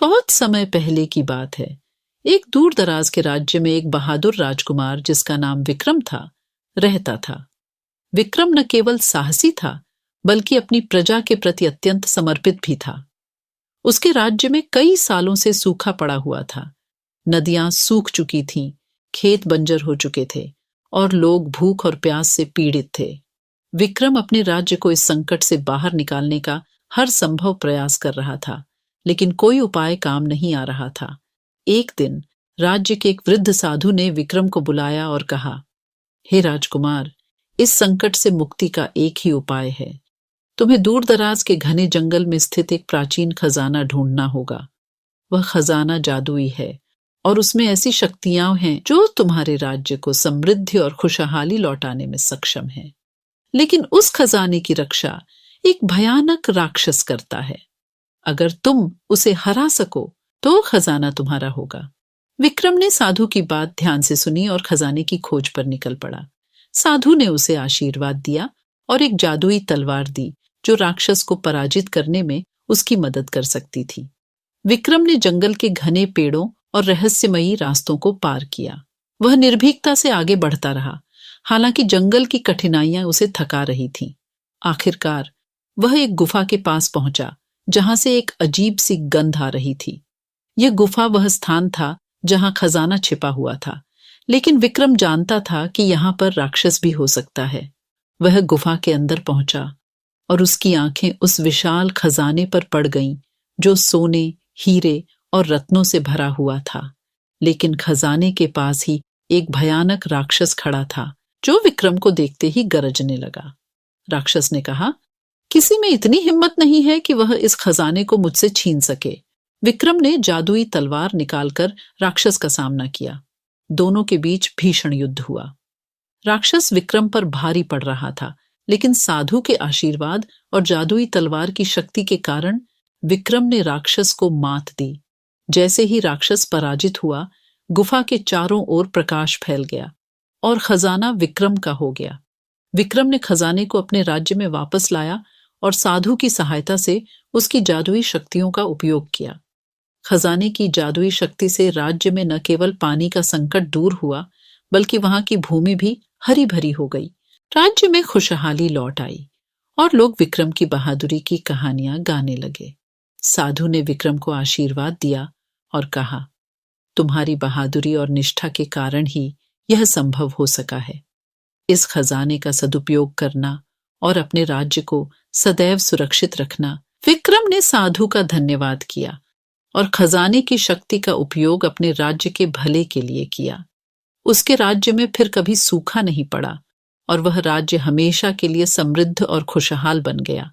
बहुत समय पहले की बात है। एक दूर दराज के राज्य में एक बहादुर राजकुमार जिसका नाम विक्रम था, रहता था। विक्रम न केवल साहसी था, बल्कि अपनी प्रजा के प्रति अत्यंत समर्पित भी था। उसके राज्य में कई सालों से सूखा पड़ा हुआ था। नदियां सूख चुकी थीं, खेत बंजर हो चुके थे और लोग भूख और प्यास से पीड़ित थे। विक्रम अपने राज्य को इस संकट से बाहर निकालने का हर संभव प्रयास कर रहा था, लेकिन कोई उपाय काम नहीं आ रहा था। एक दिन राज्य के एक वृद्ध साधु ने विक्रम को बुलाया और कहा, हे राजकुमार, इस संकट से मुक्ति का एक ही उपाय है। तुम्हें दूर दराज के घने जंगल में स्थित एक प्राचीन खजाना ढूंढना होगा। वह खजाना जादुई है और उसमें ऐसी शक्तियां हैं जो तुम्हारे राज्य को समृद्धि और खुशहाली लौटाने में सक्षम है। लेकिन उस खजाने की रक्षा एक भयानक राक्षस करता है। अगर तुम उसे हरा सको तो खजाना तुम्हारा होगा। विक्रम ने साधु की बात ध्यान से सुनी और खजाने की खोज पर निकल पड़ा। साधु ने उसे आशीर्वाद दिया और एक जादुई तलवार दी जो राक्षस को पराजित करने में उसकी मदद कर सकती थी। विक्रम ने जंगल के घने पेड़ों और रहस्यमयी रास्तों को पार किया। वह निर्भीकता से आगे बढ़ता रहा, हालांकि जंगल की कठिनाइयां उसे थका रही थीं। आखिरकार वह एक गुफा के पास पहुंचा, जहां से एक अजीब सी गंध आ रही थी। यह गुफा वह स्थान था जहां खजाना छिपा हुआ था, लेकिन विक्रम जानता था कि यहां पर राक्षस भी हो सकता है। वह गुफा के अंदर पहुंचा और उसकी आंखें उस विशाल खजाने पर पड़ गईं, जो सोने, हीरे और रत्नों से भरा हुआ था। लेकिन खजाने के पास ही एक भयानक राक्षस खड़ा था, जो विक्रम को देखते ही गरजने लगा। राक्षस ने कहा, किसी में इतनी हिम्मत नहीं है कि वह इस खजाने को मुझसे छीन सके। विक्रम ने जादुई तलवार निकालकर राक्षस का सामना किया। दोनों के बीच भीषण युद्ध हुआ। राक्षस विक्रम पर भारी पड़ रहा था, लेकिन साधु के आशीर्वाद और जादुई तलवार की शक्ति के कारण विक्रम ने राक्षस को मात दी। जैसे ही राक्षस पराजित हुआ, गुफा के चारों ओर प्रकाश फैल गया और खजाना विक्रम का हो गया। विक्रम ने खजाने को अपने राज्य में वापस लाया और साधु की सहायता से उसकी जादुई शक्तियों का उपयोग किया। खजाने की जादुई शक्ति से राज्य में न केवल पानी का संकट दूर हुआ, बल्कि वहां की भूमि भी हरी भरी हो गई। राज्य में खुशहाली लौट आई और लोग विक्रम की बहादुरी की कहानियां गाने लगे। साधु ने विक्रम को आशीर्वाद दिया और कहा, तुम्हारी बहादुरी और निष्ठा के कारण ही यह संभव हो सका है। इस खजाने का सदुपयोग करना और अपने राज्य को सदैव सुरक्षित रखना। विक्रम ने साधु का धन्यवाद किया और खजाने की शक्ति का उपयोग अपने राज्य के भले के लिए किया। उसके राज्य में फिर कभी सूखा नहीं पड़ा और वह राज्य हमेशा के लिए समृद्ध और खुशहाल बन गया।